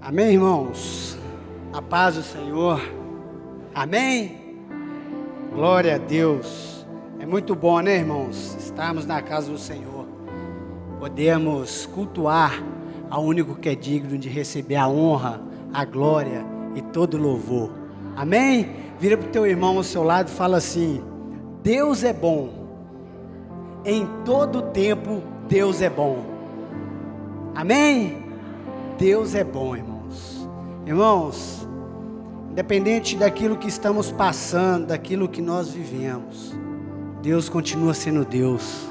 Amém, irmãos? A paz do Senhor. Amém? Glória a Deus. É muito bom, né, irmãos? Estarmos na casa do Senhor. Podemos cultuar ao único que é digno de receber a honra, a glória e todo o louvor. Amém? Vira para o teu irmão ao seu lado e fala assim: Deus é bom. Em todo tempo, Deus é bom. Amém? Deus é bom, irmãos. Irmãos, independente daquilo que estamos passando, daquilo que nós vivemos, Deus continua sendo Deus.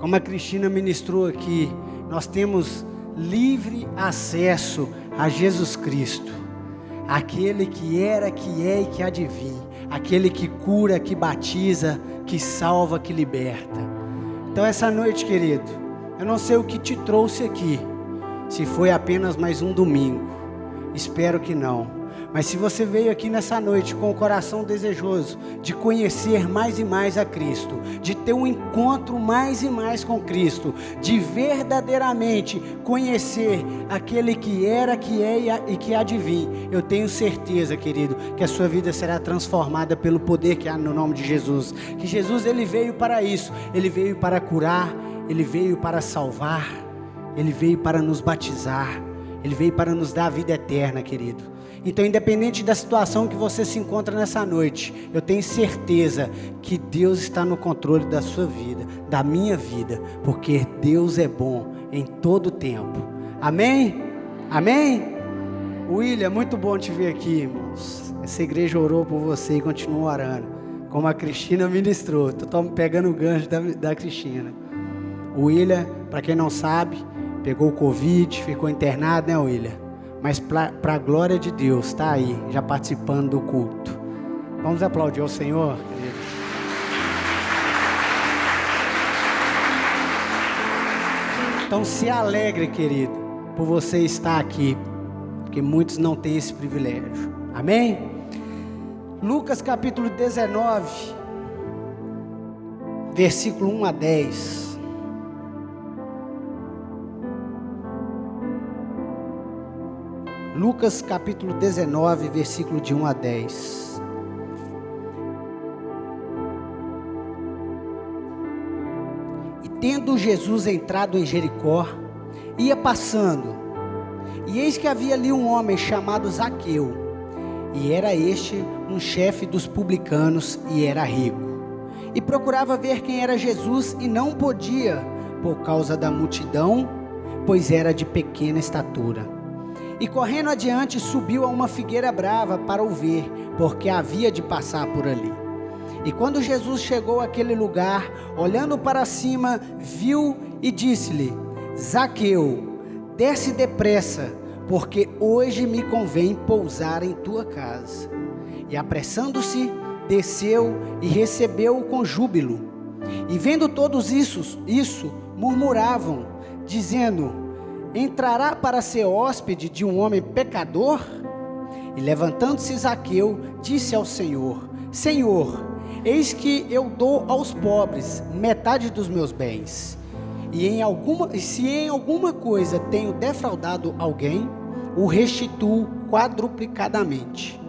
Como a Cristina ministrou aqui, nós temos livre acesso a Jesus Cristo, aquele que era, que é e que há de vir, aquele que cura, que batiza, que salva, que liberta. Então essa noite, querido, eu não sei o que te trouxe aqui, se foi apenas mais um domingo, espero que não. Mas se você veio aqui nessa noite com o coração desejoso de conhecer mais e mais a Cristo, de ter um encontro mais e mais com Cristo, de verdadeiramente conhecer aquele que era, que é e que há de vir, eu tenho certeza, querido, que a sua vida será transformada pelo poder que há no nome de Jesus. Que Jesus, ele veio para isso, ele veio para curar, ele veio para salvar, ele veio para nos batizar, ele veio para nos dar a vida eterna, querido. Então, independente da situação que você se encontra nessa noite, eu tenho certeza que Deus está no controle da sua vida, da minha vida, porque Deus é bom em todo tempo. Amém? Amém? William, muito bom te ver aqui, irmãos. Essa igreja orou por você e continua orando, como a Cristina ministrou. Estou pegando o gancho da Cristina. O William, para quem não sabe, pegou o Covid, ficou internado, né, William? Mas para a glória de Deus, está aí, já participando do culto. Vamos aplaudir ao Senhor, querido. Então se alegre, querido, por você estar aqui, porque muitos não têm esse privilégio. Amém? Lucas capítulo 19, versículo 1 a 10. Lucas capítulo 19, versículo de 1 a 10. E tendo Jesus entrado em Jericó, ia passando, e eis que havia ali um homem chamado Zaqueu, e era este um chefe dos publicanos, e era rico, e procurava ver quem era Jesus, e não podia, por causa da multidão, pois era de pequena estatura. E correndo adiante, subiu a uma figueira brava para o ver, porque havia de passar por ali. E quando Jesus chegou àquele lugar, olhando para cima, viu e disse-lhe: Zaqueu, desce depressa, porque hoje me convém pousar em tua casa. E apressando-se, desceu e recebeu-o com júbilo. E vendo todos isso murmuravam, dizendo: entrará para ser hóspede de um homem pecador? E levantando-se Zaqueu, disse ao Senhor: Senhor, eis que eu dou aos pobres metade dos meus bens, e se em alguma coisa tenho defraudado alguém, o restituo quadruplicadamente.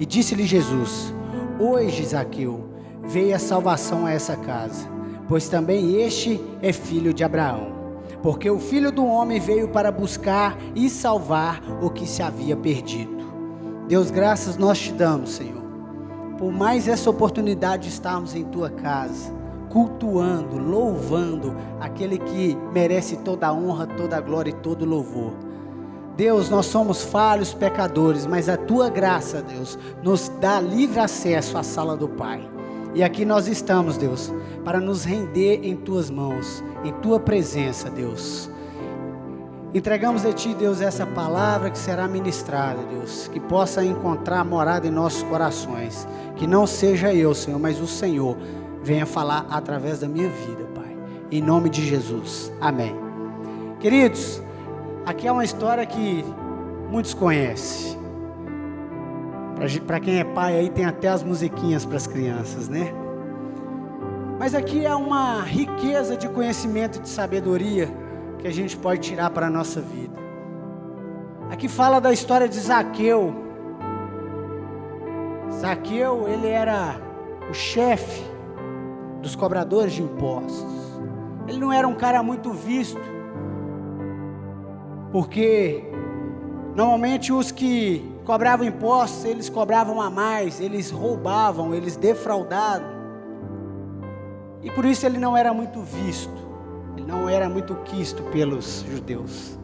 E disse-lhe Jesus: hoje, Zaqueu, veio a salvação a essa casa, pois também este é filho de Abraão. Porque o Filho do Homem veio para buscar e salvar o que se havia perdido. Deus, graças nós te damos, Senhor, por mais essa oportunidade de estarmos em tua casa, cultuando, louvando aquele que merece toda a honra, toda a glória e todo o louvor. Deus, nós somos falhos, pecadores, mas a tua graça, Deus, nos dá livre acesso à sala do Pai. E aqui nós estamos, Deus, para nos render em tuas mãos, em tua presença, Deus. Entregamos a ti, Deus, essa palavra que será ministrada, Deus, que possa encontrar morada em nossos corações. Que não seja eu, Senhor, mas o Senhor venha falar através da minha vida, Pai. Em nome de Jesus. Amém. Queridos, aqui é uma história que muitos conhecem. Para quem é pai aí tem até as musiquinhas para as crianças, né? Mas aqui é uma riqueza de conhecimento e de sabedoria que a gente pode tirar para a nossa vida. Aqui fala da história de Zaqueu. Zaqueu, ele era o chefe dos cobradores de impostos. Ele não era um cara muito visto, porque normalmente os que cobravam impostos, eles cobravam a mais, eles roubavam, eles defraudavam. E por isso ele não era muito visto, ele não era muito quisto pelos judeus.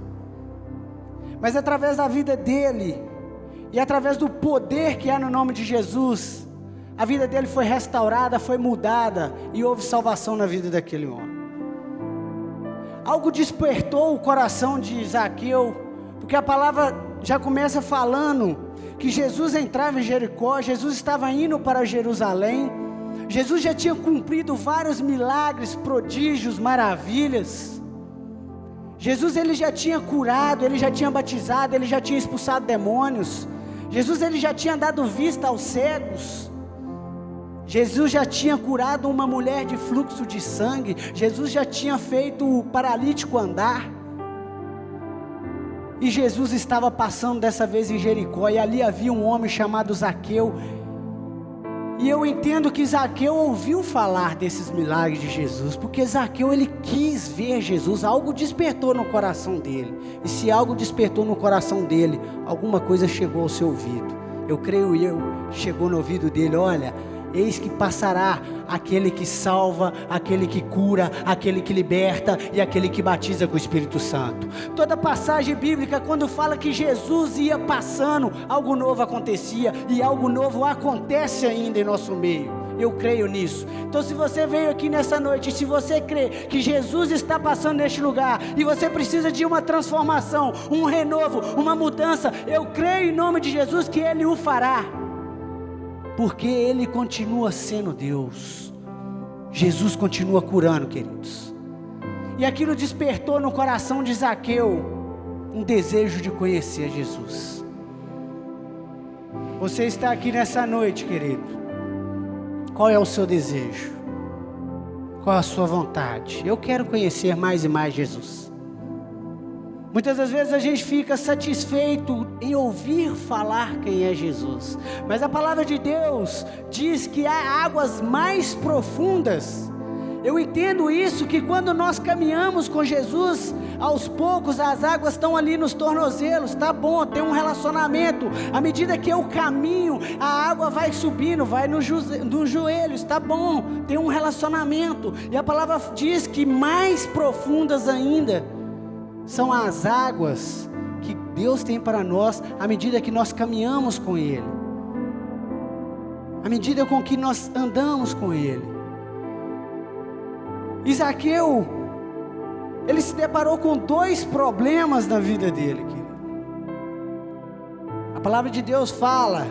Mas através da vida dele, e através do poder que há no nome de Jesus, a vida dele foi restaurada, foi mudada, e houve salvação na vida daquele homem. Algo despertou o coração de Zaqueu, porque a palavra já começa falando que Jesus entrava em Jericó, Jesus estava indo para Jerusalém, Jesus já tinha cumprido vários milagres, prodígios, maravilhas. Jesus, ele já tinha curado, ele já tinha batizado, ele já tinha expulsado demônios. Jesus, ele já tinha dado vista aos cegos. Jesus já tinha curado uma mulher de fluxo de sangue. Jesus já tinha feito o paralítico andar. E Jesus estava passando dessa vez em Jericó, e ali havia um homem chamado Zaqueu. E eu entendo que Zaqueu ouviu falar desses milagres de Jesus, porque Zaqueu, ele quis ver Jesus. Algo despertou no coração dele, e se algo despertou no coração dele, alguma coisa chegou ao seu ouvido. Eu creio, chegou no ouvido dele: olha, eis que passará aquele que salva, aquele que cura, aquele que liberta e aquele que batiza com o Espírito Santo. Toda passagem bíblica, quando fala que Jesus ia passando, algo novo acontecia, e algo novo acontece ainda em nosso meio. Eu creio nisso. Então, se você veio aqui nessa noite, se você crê que Jesus está passando neste lugar, e você precisa de uma transformação, um renovo, uma mudança, eu creio em nome de Jesus que Ele o fará, porque Ele continua sendo Deus. Jesus continua curando, queridos. E aquilo despertou no coração de Zaqueu um desejo de conhecer Jesus. Você está aqui nessa noite, querido. Qual é o seu desejo? Qual a sua vontade? Eu quero conhecer mais e mais Jesus. Muitas das vezes a gente fica satisfeito em ouvir falar quem é Jesus, mas a palavra de Deus diz que há águas mais profundas. Eu entendo isso, que quando nós caminhamos com Jesus, aos poucos as águas estão ali nos tornozelos, tá bom, tem um relacionamento. À medida que eu caminho, a água vai subindo, vai nos joelhos, tá bom, tem um relacionamento. E a palavra diz que mais profundas ainda são as águas que Deus tem para nós, à medida que nós caminhamos com Ele, à medida com que nós andamos com Ele. Zaqueu, ele se deparou com dois problemas na vida dele, querido. A palavra de Deus fala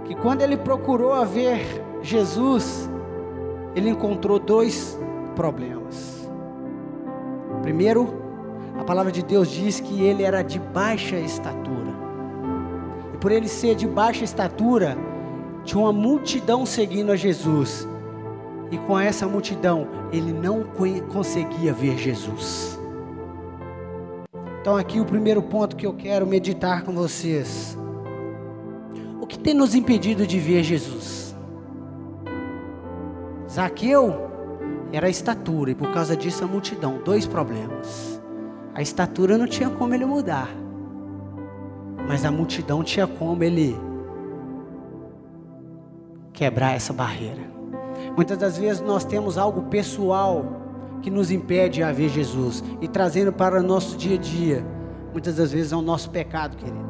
que quando ele procurou ver Jesus, ele encontrou dois problemas. Primeiro, a palavra de Deus diz que ele era de baixa estatura. E por ele ser de baixa estatura, tinha uma multidão seguindo a Jesus. E com essa multidão, ele não conseguia ver Jesus. Então aqui o primeiro ponto que eu quero meditar com vocês: o que tem nos impedido de ver Jesus? Zaqueu era a estatura, e por causa disso a multidão. Dois problemas. A estatura não tinha como ele mudar, mas a multidão tinha como ele quebrar essa barreira. Muitas das vezes nós temos algo pessoal que nos impede a ver Jesus, e trazendo para o nosso dia a dia, muitas das vezes é o nosso pecado, querido.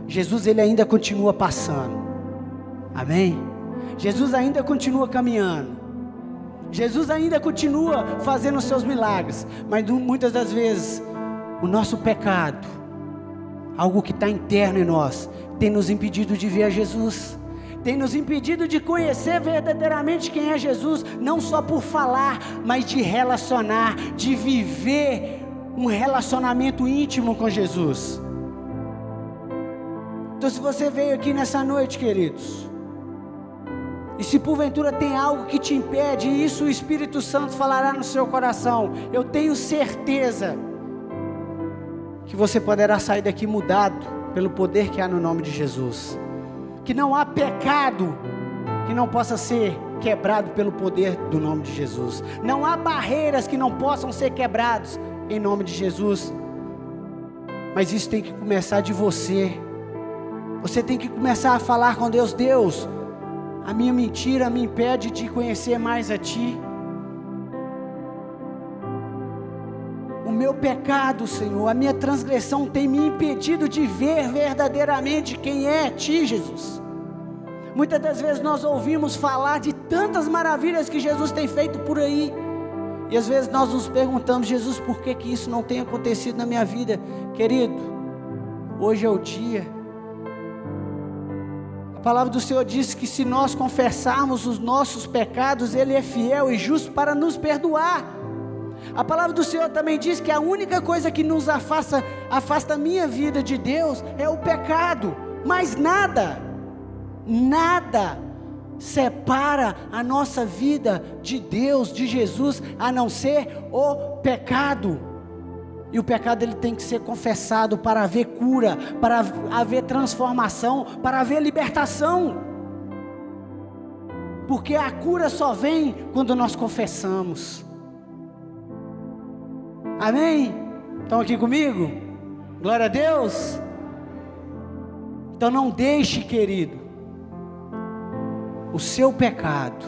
Jesus, ele ainda continua passando, amém? Jesus ainda continua caminhando, Jesus ainda continua fazendo os seus milagres, mas muitas das vezes o nosso pecado, algo que está interno em nós, tem nos impedido de ver a Jesus, tem nos impedido de conhecer verdadeiramente quem é Jesus, não só por falar, mas de relacionar, de viver um relacionamento íntimo com Jesus. Então, se você veio aqui nessa noite, queridos, e se porventura tem algo que te impede, isso o Espírito Santo falará no seu coração, eu tenho certeza que você poderá sair daqui mudado, pelo poder que há no nome de Jesus. Que não há pecado que não possa ser quebrado pelo poder do nome de Jesus. Não há barreiras que não possam ser quebradas em nome de Jesus. Mas isso tem que começar de você. Você tem que começar a falar com Deus: Deus, a minha mentira me impede de conhecer mais a Ti. O meu pecado, Senhor, a minha transgressão tem me impedido de ver verdadeiramente quem é Ti, Jesus. Muitas das vezes nós ouvimos falar de tantas maravilhas que Jesus tem feito por aí, e às vezes nós nos perguntamos: Jesus, por que isso não tem acontecido na minha vida? Querido, hoje é o dia. A palavra do Senhor diz que se nós confessarmos os nossos pecados, Ele é fiel e justo para nos perdoar. A palavra do Senhor também diz que a única coisa que nos afasta a minha vida de Deus é o pecado. Mas nada separa a nossa vida de Deus, de Jesus, a não ser o pecado. E o pecado ele tem que ser confessado para haver cura, para haver transformação, para haver libertação. Porque a cura só vem quando nós confessamos. Amém? Estão aqui comigo? Glória a Deus. Então não deixe, querido, o seu pecado,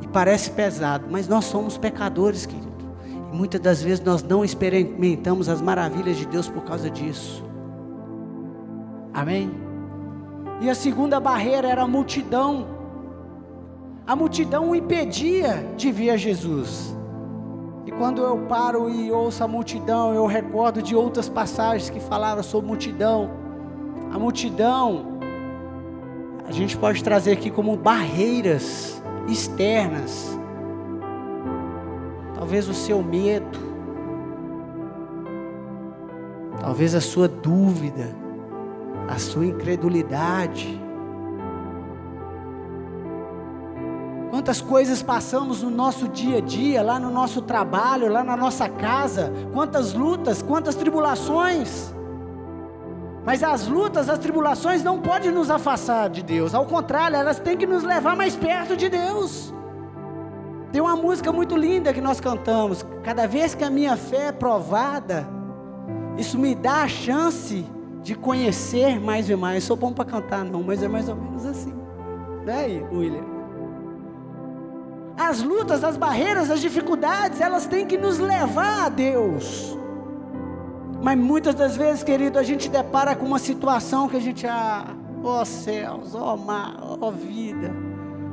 e parece pesado, mas nós somos pecadores, querido, e muitas das vezes nós não experimentamos as maravilhas de Deus por causa disso. Amém? E a segunda barreira era a multidão. A multidão o impedia de ver a Jesus. E quando eu paro e ouço a multidão, eu recordo de outras passagens que falavam sobre multidão. A multidão, a gente pode trazer aqui como barreiras externas. Talvez o seu medo, talvez a sua dúvida, a sua incredulidade. Quantas coisas passamos no nosso dia a dia, lá no nosso trabalho, lá na nossa casa, quantas lutas, quantas tribulações. Mas as lutas, as tribulações não podem nos afastar de Deus, ao contrário, elas têm que nos levar mais perto de Deus. Tem uma música muito linda que nós cantamos: cada vez que a minha fé é provada, isso me dá a chance de conhecer mais e mais. Sou bom para cantar não, mas é mais ou menos assim, não é, William? As lutas, as barreiras, as dificuldades, elas têm que nos levar a Deus. Mas muitas das vezes, querido, a gente depara com uma situação que a gente, ó céus, ó mar, ó vida,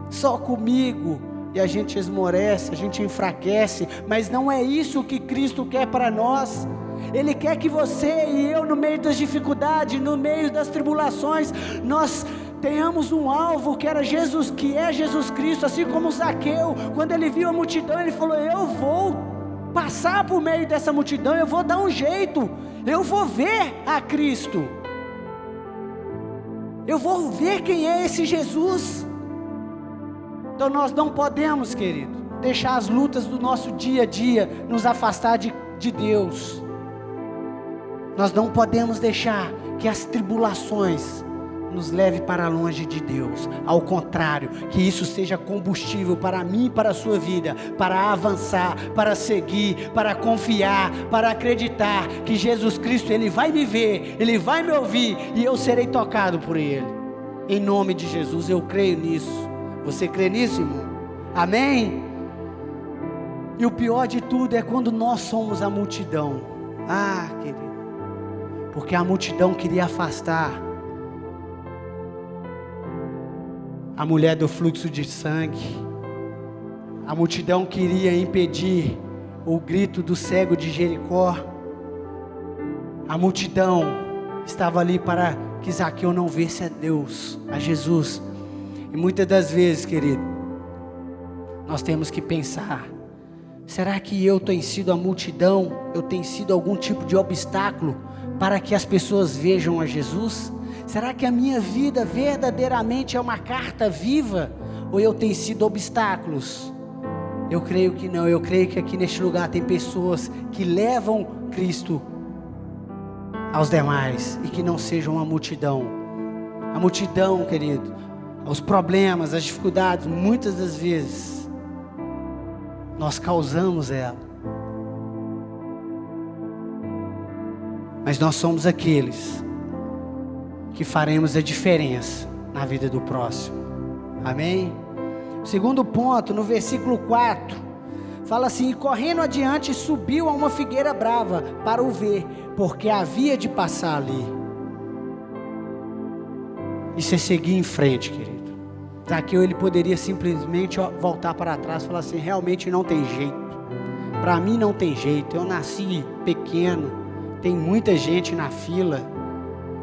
só comigo, e a gente esmorece, a gente enfraquece. Mas não é isso que Cristo quer para nós. Ele quer que você e eu, no meio das dificuldades, no meio das tribulações, nós tenhamos um alvo que era Jesus, que é Jesus Cristo. Assim como Zaqueu, quando ele viu a multidão, ele falou: eu vou passar por meio dessa multidão, eu vou dar um jeito, eu vou ver a Cristo, eu vou ver quem é esse Jesus. Então nós não podemos, querido, deixar as lutas do nosso dia a dia nos afastar de Deus. Nós não podemos deixar que as tribulações nos leve para longe de Deus. Ao contrário, que isso seja combustível para mim e para a sua vida, para avançar, para seguir, para confiar, para acreditar que Jesus Cristo, Ele vai me ver, Ele vai me ouvir, e eu serei tocado por Ele. Em nome de Jesus, eu creio nisso. Você crê nisso, irmão? Amém? E o pior de tudo é quando nós somos a multidão. Querido, porque a multidão queria afastar a mulher do fluxo de sangue. A multidão queria impedir o grito do cego de Jericó. A multidão estava ali para que Zaqueu não visse a Deus, a Jesus. E muitas das vezes, querido, nós temos que pensar: será que eu tenho sido a multidão? Eu tenho sido algum tipo de obstáculo para que as pessoas vejam a Jesus? Será que a minha vida verdadeiramente é uma carta viva? Ou eu tenho sido obstáculos? Eu creio que não. Eu creio que aqui neste lugar tem pessoas que levam Cristo aos demais e que não seja uma multidão. A multidão, querido, os problemas, as dificuldades, muitas das vezes nós causamos ela. Mas nós somos aqueles que faremos a diferença na vida do próximo. Amém? Segundo ponto, no versículo 4, fala assim: e correndo adiante subiu a uma figueira brava para o ver, porque havia de passar ali. Isso é seguir em frente, querido. Zaqueu, ele poderia simplesmente voltar para trás e falar assim: realmente não tem jeito, para mim não tem jeito, eu nasci pequeno, tem muita gente na fila,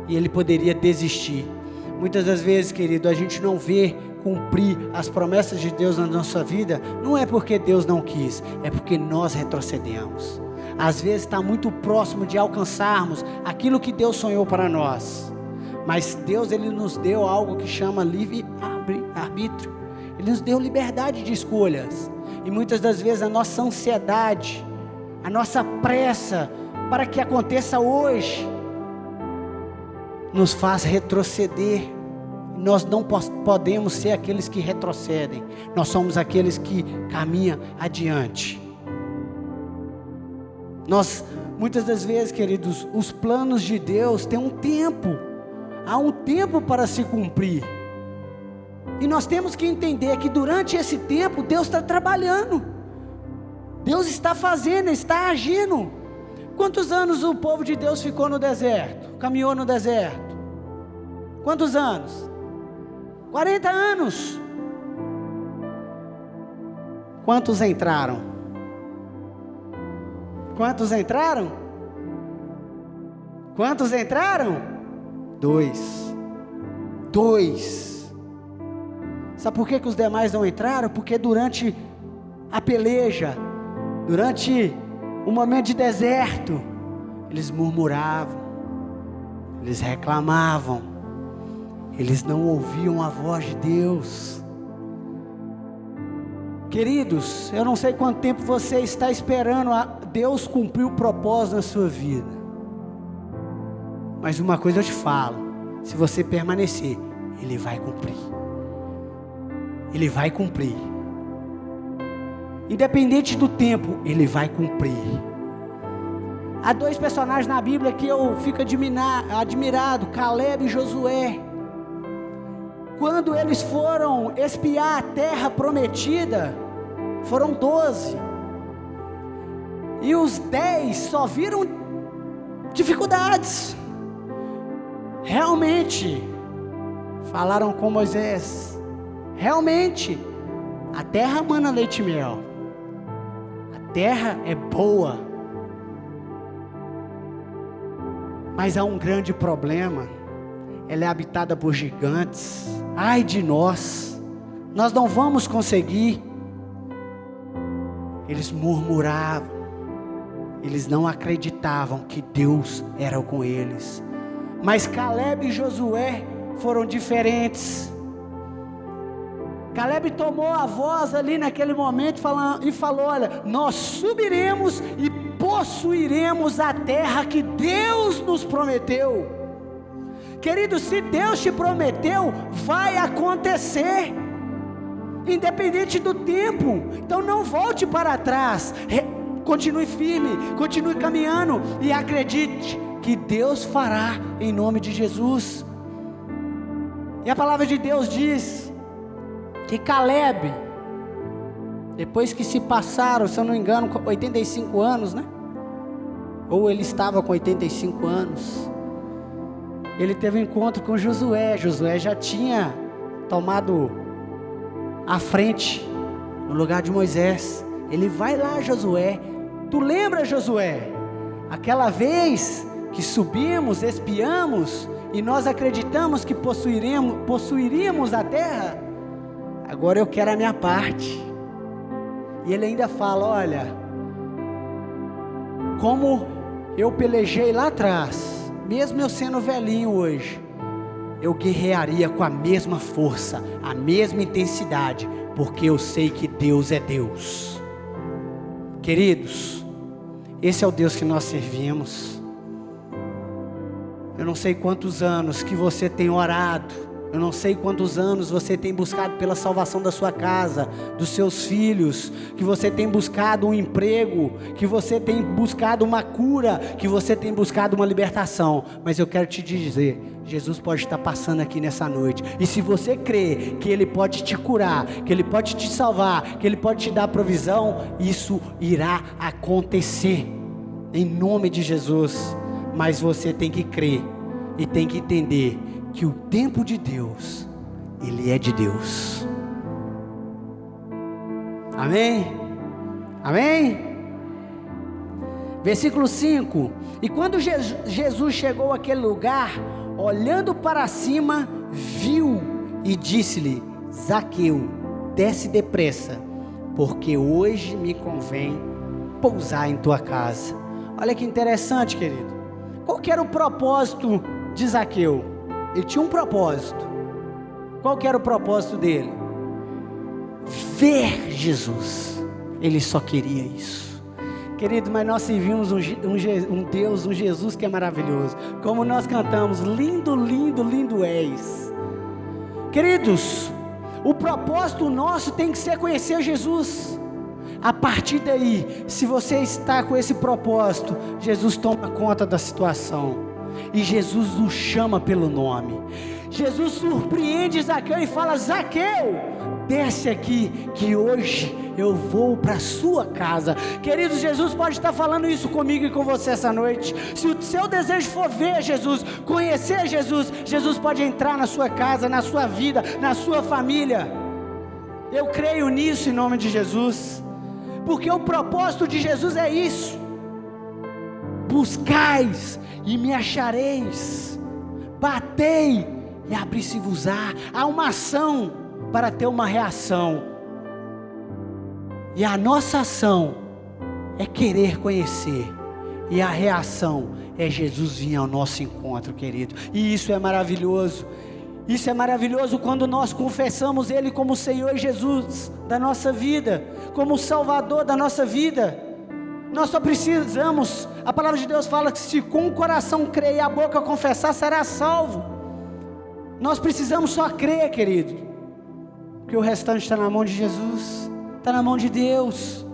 e ele poderia desistir. Muitas das vezes, querido, a gente não vê cumprir as promessas de Deus na nossa vida, não é porque Deus não quis, é porque nós retrocedemos. Às vezes está muito próximo de alcançarmos aquilo que Deus sonhou para nós, mas Deus, ele nos deu algo que chama livre-arbítrio. Ele nos deu liberdade de escolhas, e muitas das vezes a nossa ansiedade, a nossa pressa para que aconteça hoje, nos faz retroceder. Nós não podemos ser aqueles que retrocedem, nós somos aqueles que caminham adiante. Nós, muitas das vezes, queridos, os planos de Deus têm um tempo, há um tempo para se cumprir, e nós temos que entender que durante esse tempo, Deus está trabalhando, Deus está fazendo, está agindo. Quantos anos o povo de Deus ficou no deserto, caminhou no deserto? Quantos anos? 40 anos. Quantos entraram? Quantos entraram? Quantos entraram? 2. Sabe por que os demais não entraram? Porque durante a peleja, durante o momento de deserto, eles murmuravam, eles reclamavam, eles não ouviam a voz de Deus. Queridos, eu não sei quanto tempo você está esperando Deus cumprir o propósito na sua vida, mas uma coisa eu te falo: se você permanecer, Ele vai cumprir. Ele vai cumprir. Independente do tempo, Ele vai cumprir. Há 2 personagens na Bíblia que eu fico admirado: Caleb e Josué. Quando eles foram espiar a terra prometida, foram 12, e os 10 só viram dificuldades. Realmente falaram com Moisés: realmente a terra mana leite e mel, a terra é boa, mas há um grande problema: ela é habitada por gigantes. Ai de nós não vamos conseguir. Eles murmuravam, eles não acreditavam que Deus era com eles. Mas Caleb e Josué foram diferentes. Caleb tomou a voz ali naquele momento e falou: olha, nós subiremos e possuiremos a terra que Deus nos prometeu. Querido, se Deus te prometeu, vai acontecer, independente do tempo. Então não volte para trás, continue firme, continue caminhando e acredite que Deus fará em nome de Jesus. E a palavra de Deus diz que Caleb, depois que se passaram, se eu não me engano, 85 anos, né? Ou ele estava com 85 anos, ele teve um encontro com Josué. Josué já tinha tomado a frente no lugar de Moisés. Ele vai lá: Josué, tu lembra, Josué, aquela vez que subimos, espiamos e nós acreditamos que possuiríamos a terra? Agora eu quero a minha parte. E ele ainda fala: olha, como eu pelejei lá atrás, mesmo eu sendo velhinho hoje, eu guerrearia com a mesma força, a mesma intensidade, porque eu sei que Deus é Deus. Queridos, esse é o Deus que nós servimos. Eu não sei quantos anos que você tem orado, eu não sei quantos anos você tem buscado pela salvação da sua casa, dos seus filhos, que você tem buscado um emprego, que você tem buscado uma cura, que você tem buscado uma libertação. Mas eu quero te dizer, Jesus pode estar passando aqui nessa noite, e se você crê que Ele pode te curar, que Ele pode te salvar, que Ele pode te dar provisão, isso irá acontecer, em nome de Jesus. Mas você tem que crer, e tem que entender, que o tempo de Deus, Ele é de Deus. Amém? Amém? Versículo 5, e quando Jesus chegou àquele lugar, olhando para cima, viu e disse-lhe: Zaqueu, desce depressa, porque hoje me convém pousar em tua casa. Olha que interessante, querido. Qual que era o propósito de Zaqueu? Ele tinha um propósito. Qual que era o propósito dele? Ver Jesus. Ele só queria isso. Querido, mas nós servimos um Deus, um Jesus que é maravilhoso. Como nós cantamos, lindo, lindo, lindo és. Queridos, o propósito nosso tem que ser conhecer Jesus. A partir daí, se você está com esse propósito, Jesus toma conta da situação. E Jesus nos chama pelo nome. Jesus surpreende Zaqueu e fala: Zaqueu, desce aqui, que hoje eu vou para a sua casa. Queridos, Jesus pode estar falando isso comigo e com você essa noite. Se o seu desejo for ver Jesus, conhecer Jesus, Jesus pode entrar na sua casa, na sua vida, na sua família. Eu creio nisso em nome de Jesus, porque o propósito de Jesus é isso: buscais e me achareis, batei e abri-se-vos-á. Há uma ação para ter uma reação, e a nossa ação é querer conhecer, e a reação é Jesus vir ao nosso encontro, querido. E isso é maravilhoso. Isso é maravilhoso quando nós confessamos Ele como Senhor Jesus da nossa vida, como Salvador da nossa vida. Nós só precisamos, a palavra de Deus fala que se com o coração crer e a boca confessar, será salvo. Nós precisamos só crer, querido, porque o restante está na mão de Jesus, está na mão de Deus.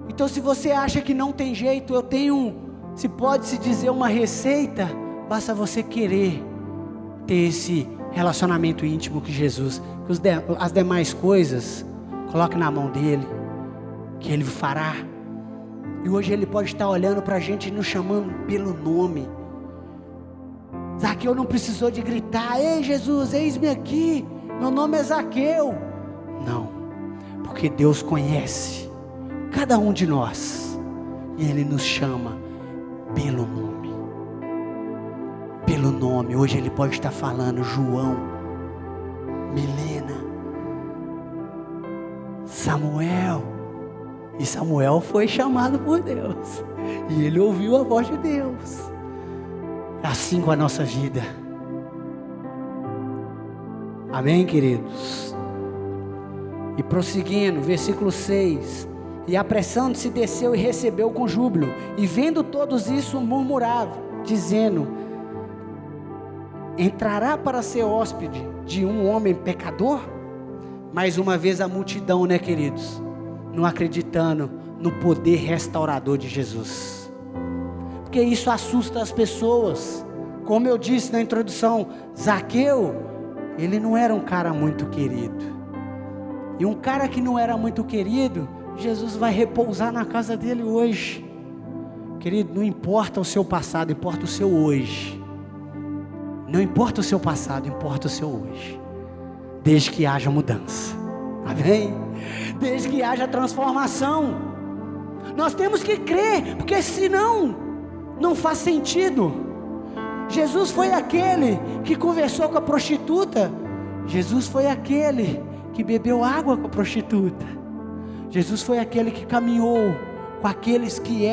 Então, se você acha que não tem jeito, eu tenho, se pode se dizer, uma receita. Basta você querer ter esse relacionamento íntimo com Jesus, que as demais coisas, coloque na mão dEle, que Ele fará. E hoje Ele pode estar olhando para a gente e nos chamando pelo nome. Zaqueu não precisou de gritar: ei Jesus, eis-me aqui, meu nome é Zaqueu. Não, porque Deus conhece cada um de nós, e Ele nos chama pelo nome. Pelo nome. Hoje Ele pode estar falando: João, Milena, Samuel. E Samuel foi chamado por Deus, e ele ouviu a voz de Deus. Assim com a nossa vida. Amém, queridos? E prosseguindo, versículo 6: e apressando-se desceu e recebeu com júbilo, e vendo todos isso murmurava, dizendo: entrará para ser hóspede de um homem pecador? Mais uma vez a multidão, né, queridos, não acreditando no poder restaurador de Jesus, porque isso assusta as pessoas. Como eu disse na introdução, Zaqueu, ele não era um cara muito querido, e um cara que não era muito querido, Jesus vai repousar na casa dele hoje. Querido, não importa o seu passado, importa o seu hoje. Não importa o seu passado, importa o seu hoje, desde que haja mudança. Amém? Desde que haja transformação. Nós temos que crer, porque senão não faz sentido. Jesus foi aquele que conversou com a prostituta. Jesus foi aquele que bebeu água com a prostituta. Jesus foi aquele que caminhou com aqueles que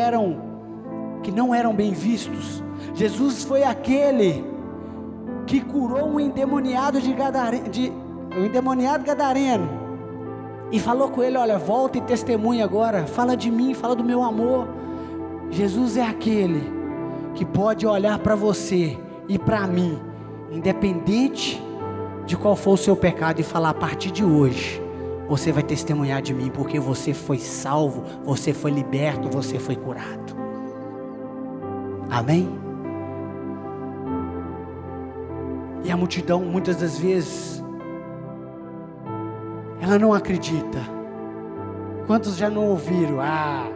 não eram bem vistos. Jesus foi aquele que curou um endemoniado gadareno, e falou com ele: olha, volta e testemunha agora, fala de mim, fala do meu amor. Jesus é aquele que pode olhar para você e para mim, independente de qual for o seu pecado, e falar: a partir de hoje, você vai testemunhar de mim, porque você foi salvo, você foi liberto, você foi curado. Amém? E a multidão, muitas das vezes, ela não acredita. Quantos já não ouviram?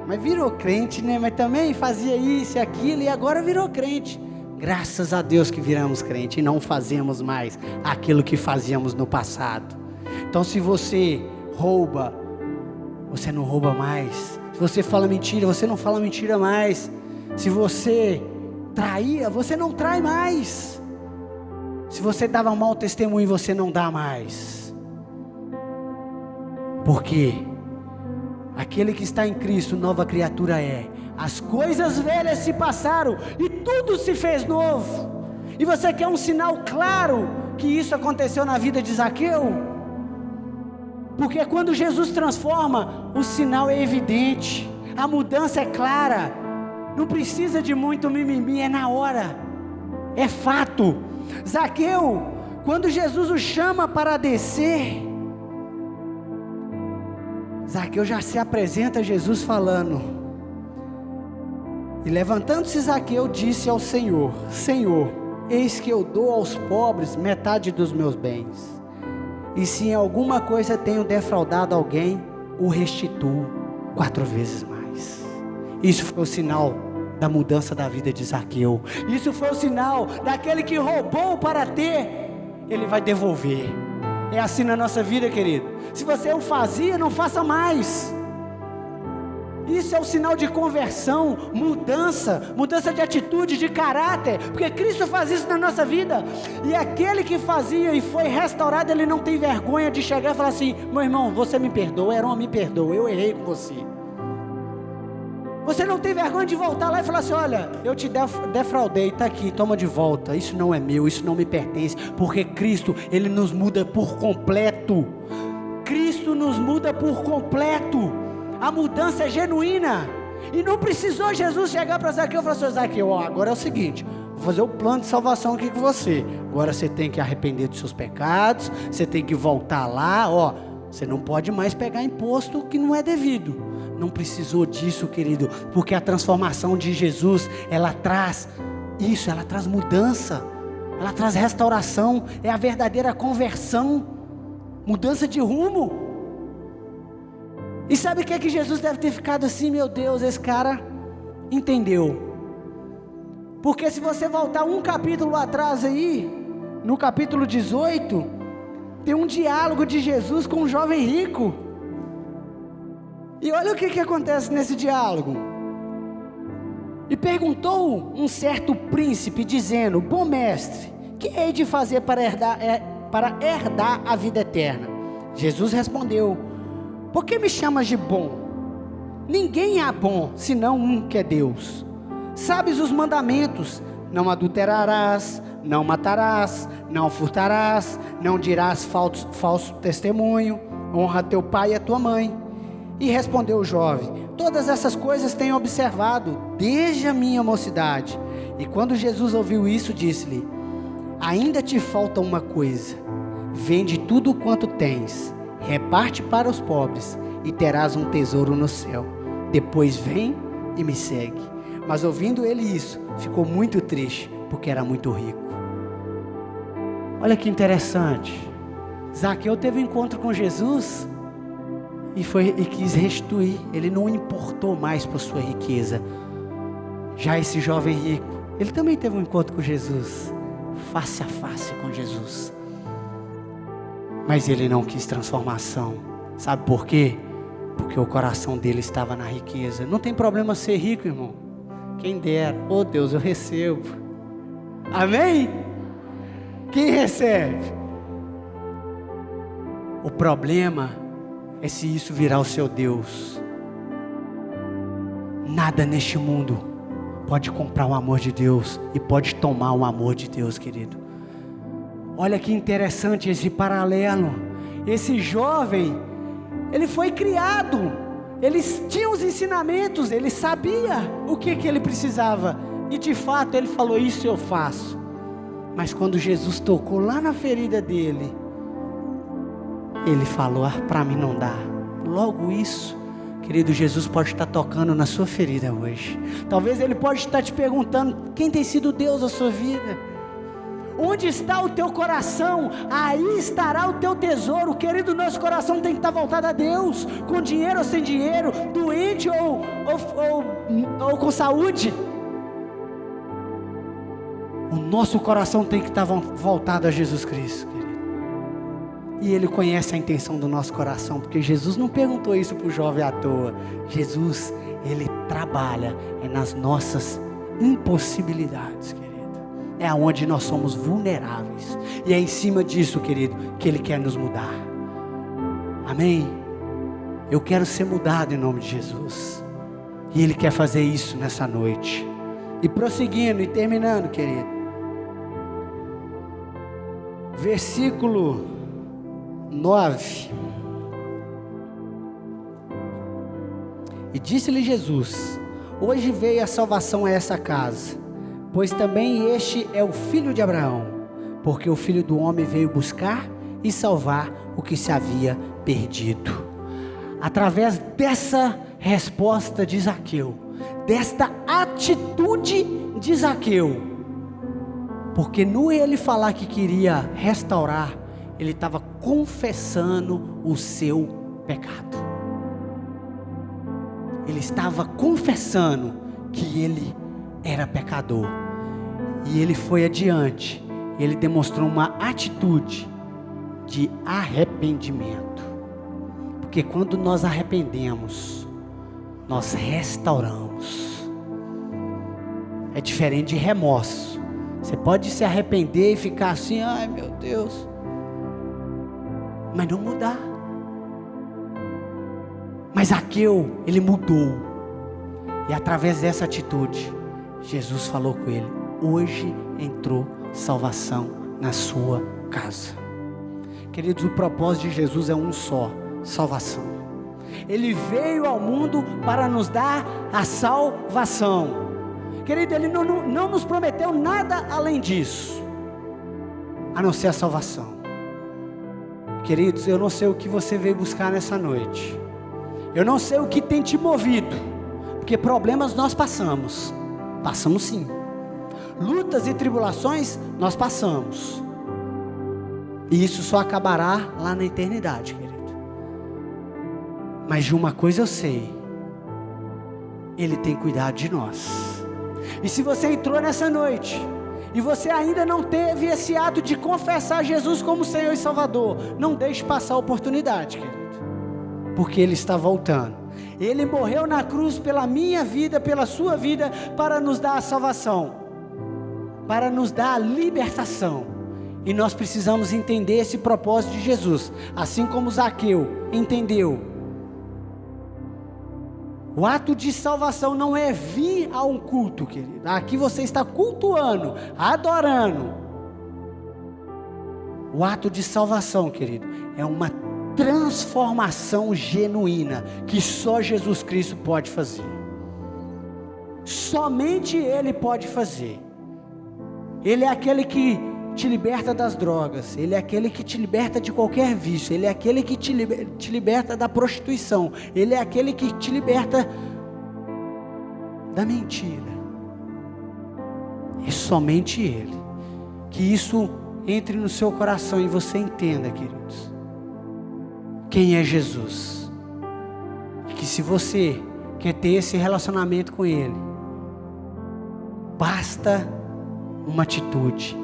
Mas virou crente, né? Mas também fazia isso e aquilo, e agora virou crente. Graças a Deus que viramos crente e não fazemos mais aquilo que fazíamos no passado. Então, se você rouba, você não rouba mais. Se você fala mentira, você não fala mentira mais. Se você traía, você não trai mais. Se você dava mau testemunho, você não dá mais. Porque aquele que está em Cristo, nova criatura é. As coisas velhas se passaram e tudo se fez novo. E você quer um sinal claro que isso aconteceu na vida de Zaqueu? Porque quando Jesus transforma, o sinal é evidente, a mudança é clara, não precisa de muito mimimi, é na hora, é fato. Zaqueu, quando Jesus o chama para descer, Zaqueu já se apresenta a Jesus falando: e levantando-se Zaqueu, disse ao Senhor: Senhor, eis que eu dou aos pobres metade dos meus bens, e se em alguma coisa tenho defraudado alguém, o restituo 4 vezes mais. Isso foi o sinal da mudança da vida de Zaqueu. Isso foi o sinal daquele que roubou para ter, ele vai devolver. É assim na nossa vida, querido. Se você o fazia, não faça mais. Isso é o sinal de conversão, mudança de atitude, de caráter, porque Cristo faz isso na nossa vida. E aquele que fazia e foi restaurado, ele não tem vergonha de chegar e falar assim: meu irmão, você me perdoa, Heron, me perdoa, eu errei com você. Você não tem vergonha de voltar lá e falar assim: olha, eu te defraudei, está aqui, toma de volta, isso não é meu, isso não me pertence. Porque Cristo, Ele nos muda por completo. Cristo nos muda por completo. A mudança é genuína. E não precisou Jesus chegar para Zaqueu e falar assim: Zaqueu, agora é o seguinte, vou fazer o plano de salvação aqui com você. Agora você tem que arrepender dos seus pecados, você tem que voltar lá, você não pode mais pegar imposto que não é devido. Não precisou disso, querido, porque a transformação de Jesus, ela traz isso, ela traz mudança, ela traz restauração, é a verdadeira conversão, mudança de rumo. E sabe o que é que Jesus deve ter ficado assim: meu Deus, esse cara entendeu. Porque se você voltar um capítulo atrás aí, no capítulo 18, tem um diálogo de Jesus com um jovem rico. E olha o que acontece nesse diálogo. E perguntou um certo príncipe, dizendo: bom mestre, que hei de fazer para herdar a vida eterna? Jesus respondeu: por que me chamas de bom? Ninguém há bom, senão um, que é Deus. Sabes os mandamentos: não adulterarás, não matarás, não furtarás, não dirás falso testemunho, honra teu pai e a tua mãe. E respondeu o jovem: todas essas coisas tenho observado desde a minha mocidade. E quando Jesus ouviu isso, disse-lhe: ainda te falta uma coisa. Vende tudo quanto tens, reparte para os pobres, e terás um tesouro no céu. Depois vem e me segue. Mas ouvindo ele isso, ficou muito triste, porque era muito rico. Olha que interessante. Zaqueu teve um encontro com Jesus e quis restituir. Ele não importou mais por sua riqueza. Já esse jovem rico, ele também teve um encontro com Jesus, face a face com Jesus, mas ele não quis transformação. Sabe por quê? Porque o coração dele estava na riqueza. Não tem problema ser rico, irmão, quem dera. Oh Deus, eu recebo. Amém? Quem recebe? O problema é se isso virar o seu Deus. Nada neste mundo pode comprar o amor de Deus e pode tomar o amor de Deus, querido. Olha que interessante esse paralelo. Esse jovem, ele foi criado, ele tinha os ensinamentos, ele sabia o que ele precisava. E de fato ele falou: isso eu faço. Mas quando Jesus tocou lá na ferida dele, ele falou: para mim não dá. Logo isso, querido, Jesus pode estar tocando na sua ferida hoje. Talvez ele pode estar te perguntando: quem tem sido Deus na sua vida? Onde está o teu coração? Aí estará o teu tesouro. Querido, nosso coração tem que estar voltado a Deus, com dinheiro ou sem dinheiro, doente ou com saúde. O nosso coração tem que estar voltado a Jesus Cristo, querido. E Ele conhece a intenção do nosso coração, porque Jesus não perguntou isso para o jovem à toa. Jesus, Ele trabalha nas nossas impossibilidades, querido. É aonde nós somos vulneráveis. E é em cima disso, querido, que Ele quer nos mudar. Amém? Eu quero ser mudado em nome de Jesus. E Ele quer fazer isso nessa noite. E prosseguindo e terminando, querido. Versículo 9. E disse-lhe Jesus: hoje veio a salvação a essa casa, pois também este é o filho de Abraão, porque o Filho do Homem veio buscar e salvar o que se havia perdido. Através dessa resposta de Zaqueu, desta atitude de Zaqueu, porque no ele falar que queria restaurar, ele estava confessando o seu pecado. Ele estava confessando que ele era pecador. E ele foi adiante. Ele demonstrou uma atitude de arrependimento. Porque quando nós arrependemos, nós restauramos. É diferente de remorso. Você pode se arrepender e ficar assim: ai meu Deus, mas não mudar. Mas Zaqueu, ele mudou. E através dessa atitude, Jesus falou com ele: hoje entrou salvação na sua casa. Queridos, o propósito de Jesus é um só: salvação. Ele veio ao mundo para nos dar a salvação. Querido, Ele não nos prometeu nada além disso, a não ser a salvação. Queridos, eu não sei o que você veio buscar nessa noite. Eu não sei o que tem te movido, porque problemas nós passamos sim. Lutas e tribulações nós passamos. E isso só acabará lá na eternidade, querido. Mas de uma coisa eu sei: Ele tem cuidado de nós. E se você entrou nessa noite e você ainda não teve esse ato de confessar Jesus como Senhor e Salvador, não deixe passar a oportunidade, querido. Porque Ele está voltando. Ele morreu na cruz pela minha vida, pela sua vida, para nos dar a salvação, para nos dar a libertação. E nós precisamos entender esse propósito de Jesus, assim como Zaqueu entendeu. O ato de salvação não é vir a um culto, querido. Aqui você está cultuando, adorando. O ato de salvação, querido, é uma transformação genuína que só Jesus Cristo pode fazer. Somente Ele pode fazer. Ele é aquele que te liberta das drogas. Ele é aquele que te liberta de qualquer vício. Ele é aquele que te liberta da prostituição. Ele é aquele que te liberta da mentira. É somente Ele. Que isso entre no seu coração e você entenda, queridos, quem é Jesus. E que se você quer ter esse relacionamento com Ele, basta uma atitude.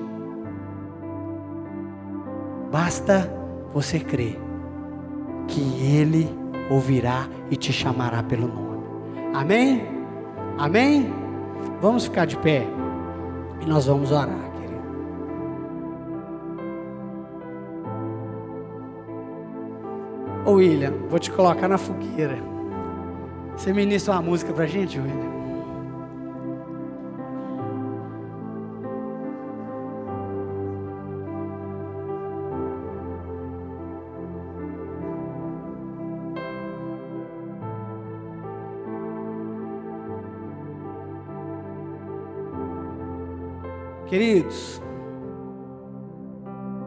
Basta você crer que Ele ouvirá e te chamará pelo nome. Amém? Amém? Vamos ficar de pé e nós vamos orar, querido. Ô William, vou te colocar na fogueira. Você ministra uma música pra gente, William? Queridos,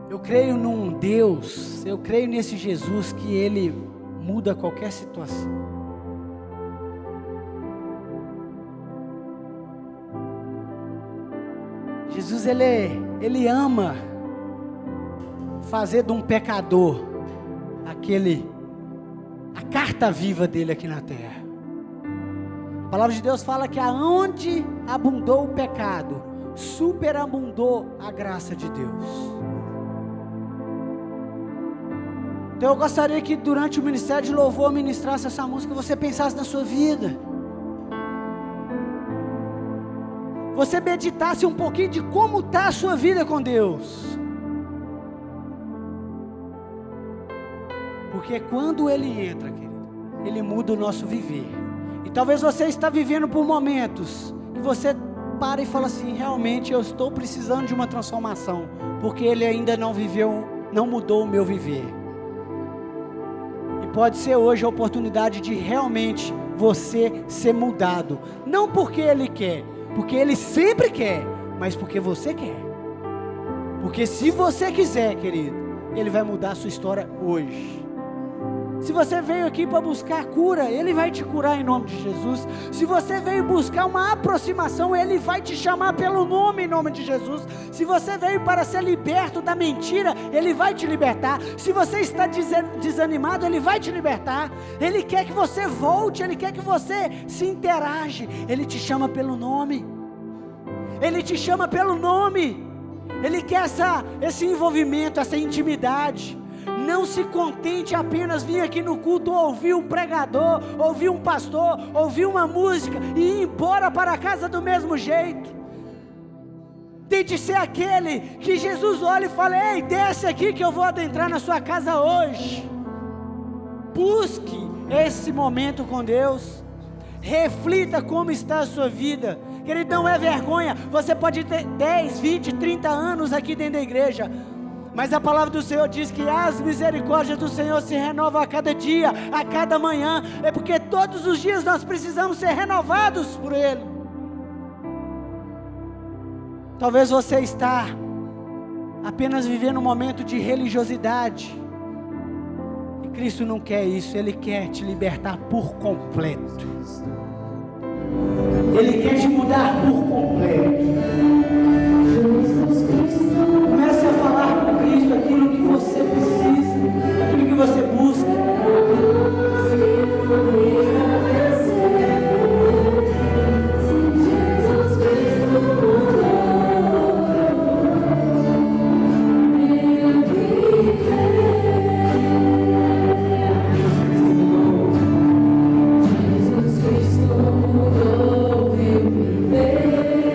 eu creio num Deus, eu creio nesse Jesus que Ele muda qualquer situação. Jesus, Ele ama fazer de um pecador a carta viva dele aqui na terra. A palavra de Deus fala que aonde abundou o pecado, superabundou a graça de Deus. Então eu gostaria que durante o ministério de louvor ministrasse essa música, você pensasse na sua vida. Você meditasse um pouquinho de como está a sua vida com Deus. Porque quando Ele entra, querido, Ele muda o nosso viver. E talvez você está vivendo por momentos e você para e fala assim, realmente eu estou precisando de uma transformação, porque Ele ainda não mudou o meu viver. E pode ser hoje a oportunidade de realmente você ser mudado, não porque Ele quer, porque Ele sempre quer, mas porque você quer. Porque se você quiser, querido, Ele vai mudar a sua história hoje. Se você veio aqui para buscar cura, Ele vai te curar em nome de Jesus. Se você veio buscar uma aproximação, Ele vai te chamar pelo nome em nome de Jesus. Se você veio para ser liberto da mentira, Ele vai te libertar. Se você está desanimado, Ele vai te libertar. Ele quer que você volte, Ele quer que você se interage. Ele te chama pelo nome. Ele te chama pelo nome. Ele quer esse envolvimento, essa intimidade. Não se contente apenas vir aqui no culto, ouvir um pregador, ouvir um pastor, ouvir uma música e ir embora para casa do mesmo jeito. Tente ser aquele que Jesus olha e fala, ei, desce aqui que eu vou adentrar na sua casa hoje. Busque esse momento com Deus. Reflita como está a sua vida. Querido, não é vergonha. Você pode ter 10, 20, 30 anos aqui dentro da igreja, mas a palavra do Senhor diz que as misericórdias do Senhor se renovam a cada dia, a cada manhã. É porque todos os dias nós precisamos ser renovados por Ele. Talvez você está apenas vivendo um momento de religiosidade. E Cristo não quer isso, Ele quer te libertar por completo. Ele quer te mudar por completo. Comece a falar com Cristo aquilo que você precisa, aquilo que você busca. Jesus Cristo mudou meu viver.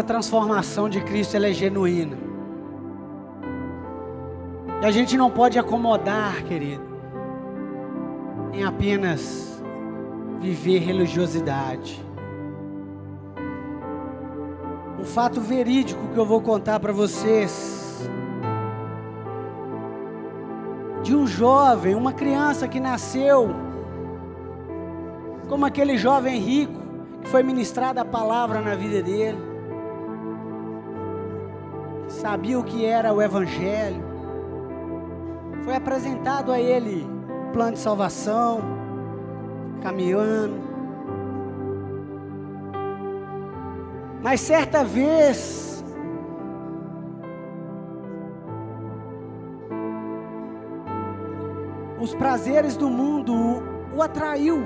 essa transformação de Cristo, ela é genuína. E a gente não pode acomodar, querido, em apenas viver religiosidade. Um fato verídico que eu vou contar para vocês, de um jovem, uma criança que nasceu como aquele jovem rico, que foi ministrada a palavra na vida dele, que sabia o que era o evangelho, foi apresentado a ele o plano de salvação, caminhando. Mas certa vez, os prazeres do mundo o atraiu.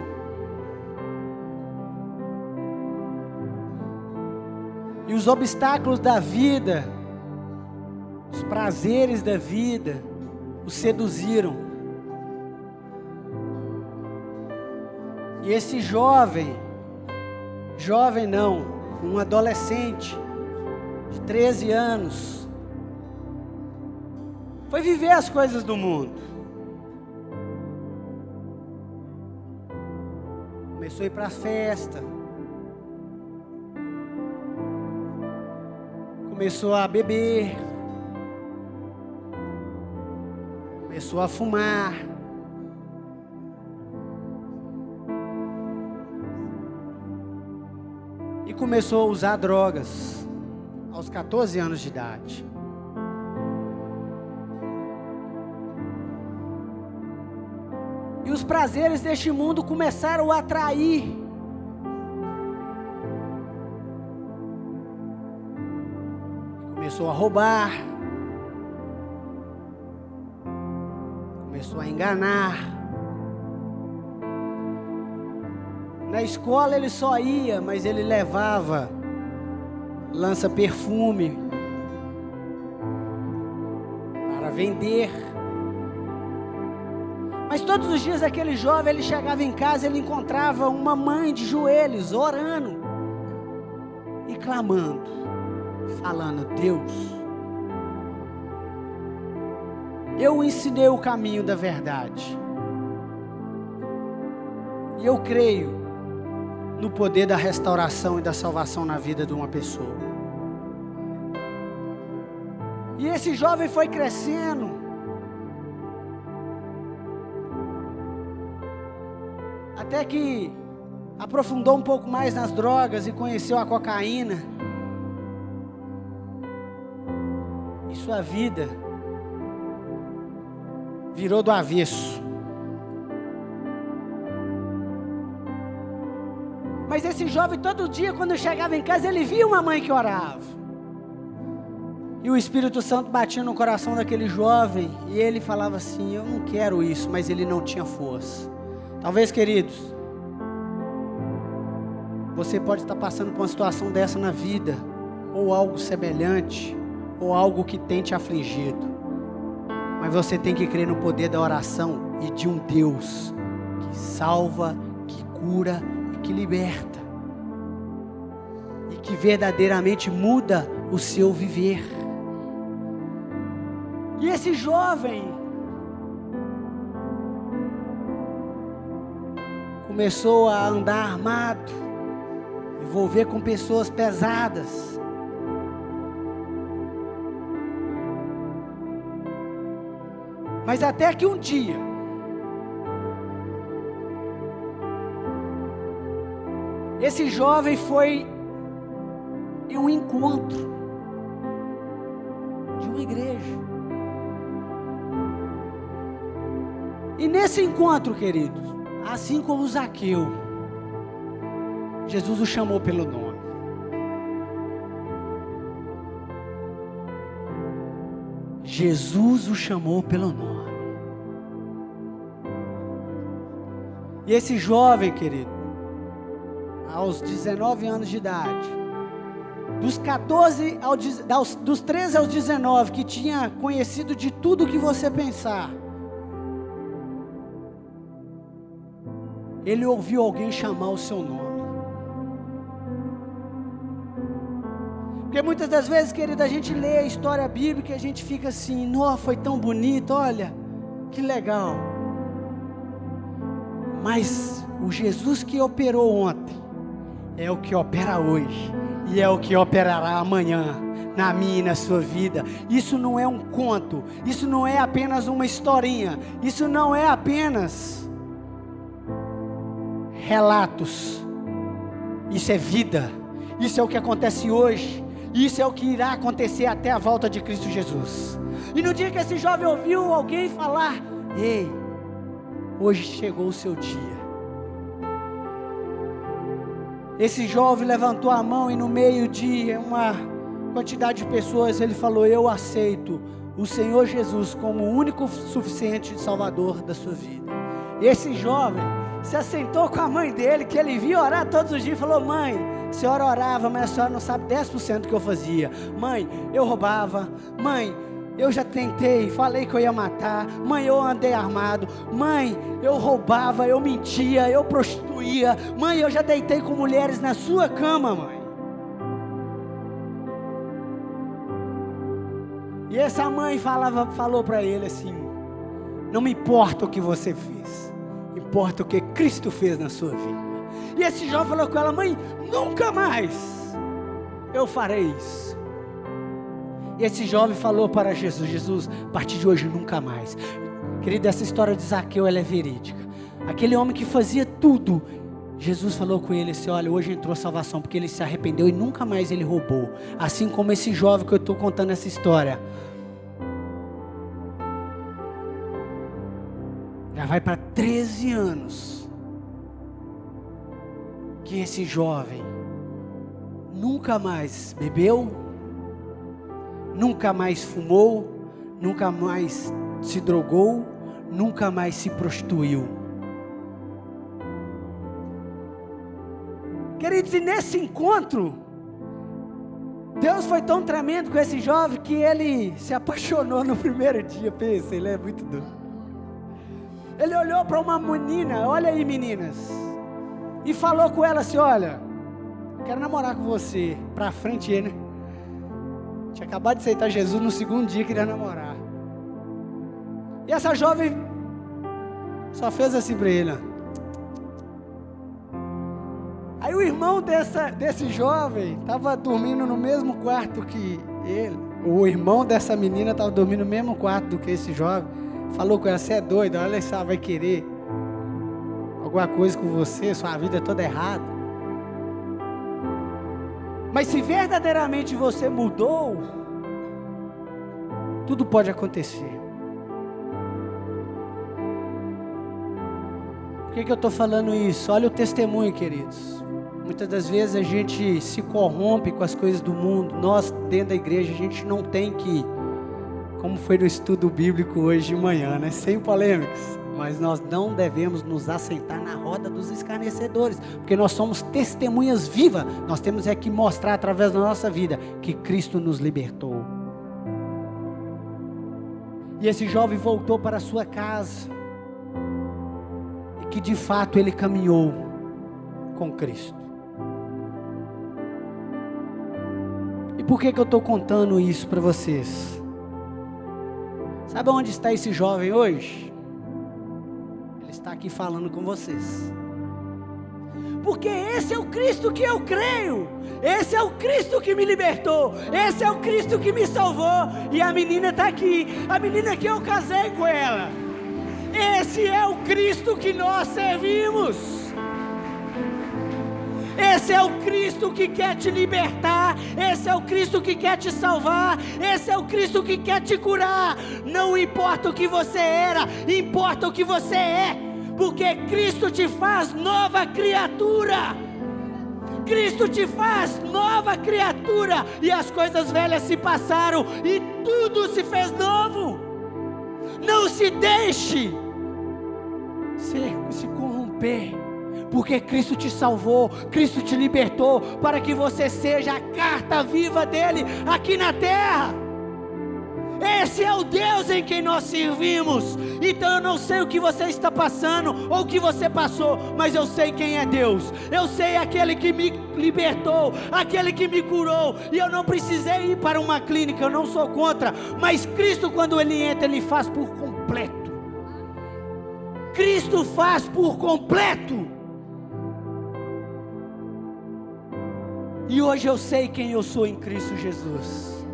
E os obstáculos da vida, os prazeres da vida, o seduziram. E esse jovem não, um adolescente de 13 anos, foi viver as coisas do mundo. Começou a ir para a festa, começou a beber, começou a fumar, e começou a usar drogas aos 14 anos de idade. E os prazeres deste mundo começaram a atrair. Começou a roubar, começou a enganar. Na escola ele só ia, mas ele levava lança-perfume para vender. Mas todos os dias aquele jovem, ele chegava em casa, ele encontrava uma mãe de joelhos, orando e clamando, falando: Deus, eu ensinei o caminho da verdade, e eu creio no poder da restauração e da salvação na vida de uma pessoa. E esse jovem foi crescendo, até que aprofundou um pouco mais nas drogas e conheceu a cocaína. E sua vida virou do avesso. Mas esse jovem, todo dia, quando chegava em casa, ele via uma mãe que orava. E o Espírito Santo batia no coração daquele jovem, e ele falava assim: eu não quero isso, mas ele não tinha força. Talvez, queridos, você pode estar passando por uma situação dessa na vida, ou algo semelhante, ou algo que tem te afligido. Mas você tem que crer no poder da oração e de um Deus que salva, que cura e que liberta. E que verdadeiramente muda o seu viver. E esse jovem começou a andar armado, envolver com pessoas pesadas. Mas até que um dia, esse jovem foi em um encontro de uma igreja. E nesse encontro, queridos, assim como Zaqueu, Jesus o chamou pelo nome. Jesus o chamou pelo nome. E esse jovem, querido, aos 19 anos de idade, dos 13 aos 19, que tinha conhecido de tudo que você pensar, ele ouviu alguém chamar o seu nome. Porque muitas das vezes, querido, a gente lê a história bíblica e a gente fica assim, nossa, foi tão bonito, olha, que legal. Mas o Jesus que operou ontem, é o que opera hoje, e é o que operará amanhã, na minha e na sua vida. Isso não é um conto, isso não é apenas uma historinha, isso não é apenas relatos, isso é vida, isso é o que acontece hoje, isso é o que irá acontecer até a volta de Cristo Jesus. E no dia que esse jovem ouviu alguém falar, ei, hoje chegou o seu dia. Esse jovem levantou a mão e no meio de uma quantidade de pessoas, ele falou, eu aceito o Senhor Jesus como o único suficiente Salvador da sua vida. E esse jovem se assentou com a mãe dele, que ele via orar todos os dias, e falou, mãe, a senhora orava, mas a senhora não sabe 10% do que eu fazia. Mãe, eu roubava. Mãe, eu já tentei, falei que eu ia matar. Mãe, eu andei armado. Mãe, eu roubava, eu mentia, eu prostituía. Mãe, eu já deitei com mulheres na sua cama, mãe. E essa mãe falou para ele assim, não me importa o que você fez, importa o que Cristo fez na sua vida. E esse jovem falou com ela, mãe, nunca mais eu farei isso. E esse jovem falou para Jesus, Jesus, a partir de hoje nunca mais. Querido, essa história de Zaqueu, ela é verídica. Aquele homem que fazia tudo, Jesus falou com ele assim, olha, hoje entrou salvação, porque ele se arrependeu e nunca mais ele roubou. Assim como esse jovem que eu estou contando essa história. Já vai para 13 anos que esse jovem nunca mais bebeu, nunca mais fumou, nunca mais se drogou, nunca mais se prostituiu. Queridos, e nesse encontro, Deus foi tão tremendo com esse jovem que ele se apaixonou no primeiro dia. Pensa, ele é muito doido. Ele olhou para uma menina, olha aí meninas, e falou com ela assim, olha, quero namorar com você. Pra frente ele, né? Tinha acabado de aceitar Jesus, no segundo dia queria namorar. E essa jovem só fez assim para ele, ó. Aí o irmão desse jovem estava dormindo no mesmo quarto que ele. O irmão dessa menina estava dormindo no mesmo quarto do que esse jovem. Falou com ela, você é doido, olha se ela vai querer alguma coisa com você, sua vida é toda errada. Mas se verdadeiramente você mudou, tudo pode acontecer. Por que eu estou falando isso? Olha o testemunho, queridos. Muitas das vezes a gente se corrompe com as coisas do mundo. Nós, dentro da igreja, a gente não tem que, como foi no estudo bíblico hoje de manhã, né? Sem polêmicas. Mas nós não devemos nos assentar na roda dos escarnecedores, porque nós somos testemunhas vivas. Nós temos é que mostrar através da nossa vida que Cristo nos libertou. E esse jovem voltou para a sua casa, e que de fato ele caminhou com Cristo. E por que eu estou contando isso para vocês? Sabe onde está esse jovem hoje? Ele está aqui falando com vocês. Porque esse é o Cristo que eu creio. Esse é o Cristo que me libertou. Esse é o Cristo que me salvou. E a menina está aqui. A menina que eu casei com ela. Esse é o Cristo que nós servimos. Esse é o Cristo que quer te libertar. Esse é o Cristo que quer te salvar. Esse é o Cristo que quer te curar. Não importa o que você era, importa o que você é. Porque Cristo te faz nova criatura. Cristo te faz nova criatura. E as coisas velhas se passaram e tudo se fez novo. Não se deixe se corromper. Porque Cristo te salvou, Cristo te libertou, para que você seja a carta viva dele aqui na terra. Esse é o Deus em quem nós servimos. Então eu não sei o que você está passando ou o que você passou, mas eu sei quem é Deus. Eu sei aquele que me libertou, aquele que me curou, e eu não precisei ir para uma clínica, eu não sou contra, mas Cristo, quando Ele entra, Ele faz por completo. Cristo faz por completo. E hoje eu sei quem eu sou em Cristo Jesus,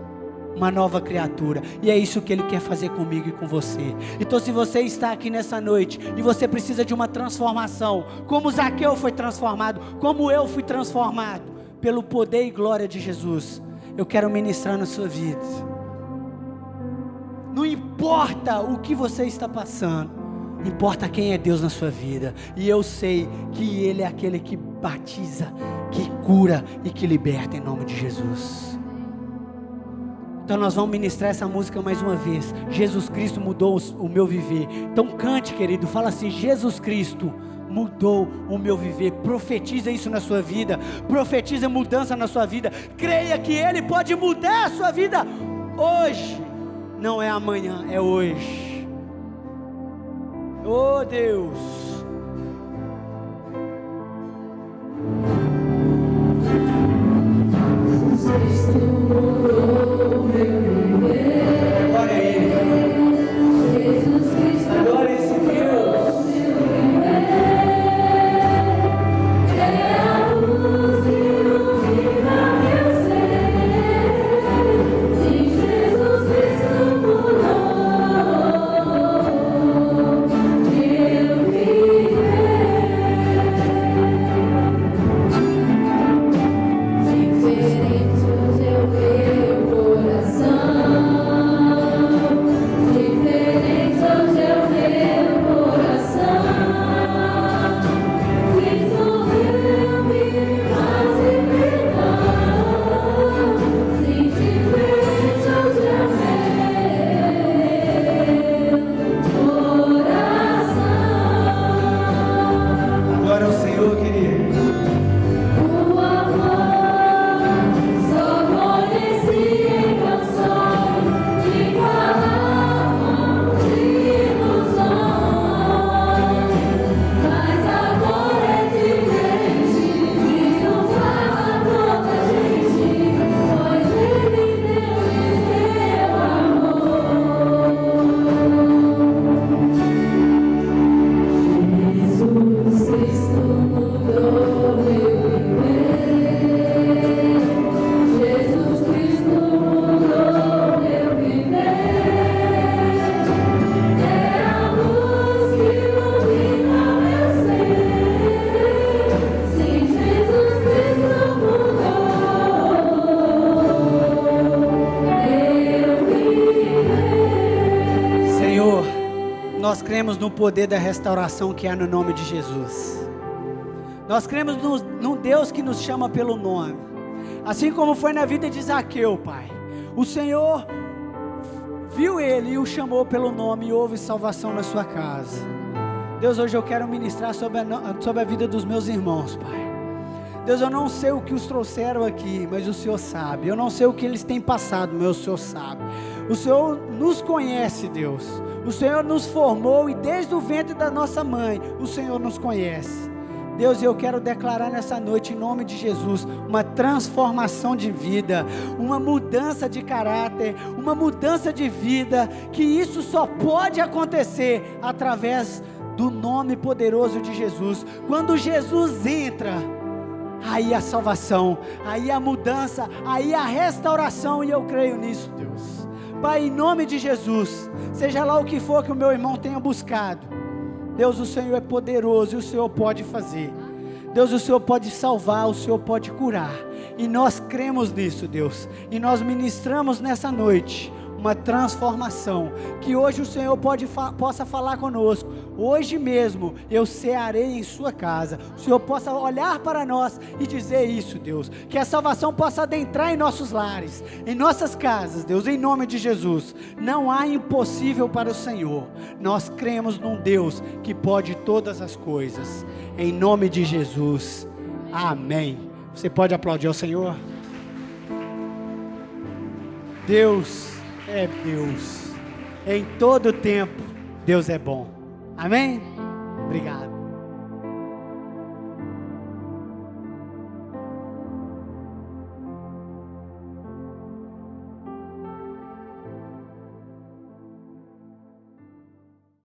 uma nova criatura, e é isso que Ele quer fazer comigo e com você. Então, se você está aqui nessa noite e você precisa de uma transformação, como Zaqueu foi transformado, como eu fui transformado pelo poder e glória de Jesus, eu quero ministrar na sua vida. Não importa o que você está passando, importa quem é Deus na sua vida, e eu sei que Ele é aquele que batiza, que cura e que liberta em nome de Jesus. Então nós vamos ministrar essa música mais uma vez. Jesus Cristo mudou o meu viver. Então cante, querido, fala assim: Jesus Cristo mudou o meu viver. Profetiza isso na sua vida, profetiza mudança na sua vida, creia que Ele pode mudar a sua vida hoje, não é amanhã, é hoje. Oh Deus, glória a Ele. Jesus Cristo, adore esse Deus. É a luz que ilumina meu ser. Sim, Jesus Cristo mudou meu viver. Diferente hoje é o meu coração. Diferente hoje é o meu coração. Cristo me faz libertar. Sim, diferente hoje é o meu coração. Glória ao Senhor, querido. O amor só conheci em canções que falavam de ilusões, mas agora é diferente. Cristo fala toda gente, pois Ele deu seu amor. Jesus Cristo mudou meu viver. Jesus Cristo mudou meu viver. É a luz que ilumina meu ser. Sim, Jesus Cristo mudou meu viver. Senhor, nós cremos no poder da restauração que há no nome de Jesus. Nós cremos num Deus que nos chama pelo nome, assim como foi na vida de Zaqueu, Pai. O Senhor viu ele e o chamou pelo nome, e houve salvação na sua casa. Deus, hoje eu quero ministrar sobre a vida dos meus irmãos, Pai. Deus, eu não sei o que os trouxeram aqui, mas o Senhor sabe. Eu não sei o que eles têm passado, mas o Senhor sabe. O Senhor nos conhece, Deus. O Senhor nos formou, e desde o ventre da nossa mãe, o Senhor nos conhece. Deus, eu quero declarar nessa noite, em nome de Jesus, uma transformação de vida, uma mudança de caráter, uma mudança de vida, que isso só pode acontecer através do nome poderoso de Jesus. Quando Jesus entra, aí a salvação, aí a mudança, aí a restauração, e eu creio nisso, Deus. Pai, em nome de Jesus, seja lá o que for que o meu irmão tenha buscado, Deus, o Senhor é poderoso e o Senhor pode fazer. Deus, o Senhor pode salvar, o Senhor pode curar, e nós cremos nisso, Deus, e nós ministramos nessa noite uma transformação, que hoje o Senhor possa falar conosco. Hoje mesmo eu cearei em sua casa, o Senhor possa olhar para nós e dizer isso, Deus, que a salvação possa adentrar em nossos lares, em nossas casas, Deus, em nome de Jesus. Não há impossível para o Senhor. Nós cremos num Deus que pode todas as coisas, em nome de Jesus, amém. Você pode aplaudir ao Senhor? Deus É Deus. Em todo tempo, Deus é bom. Amém? Obrigado.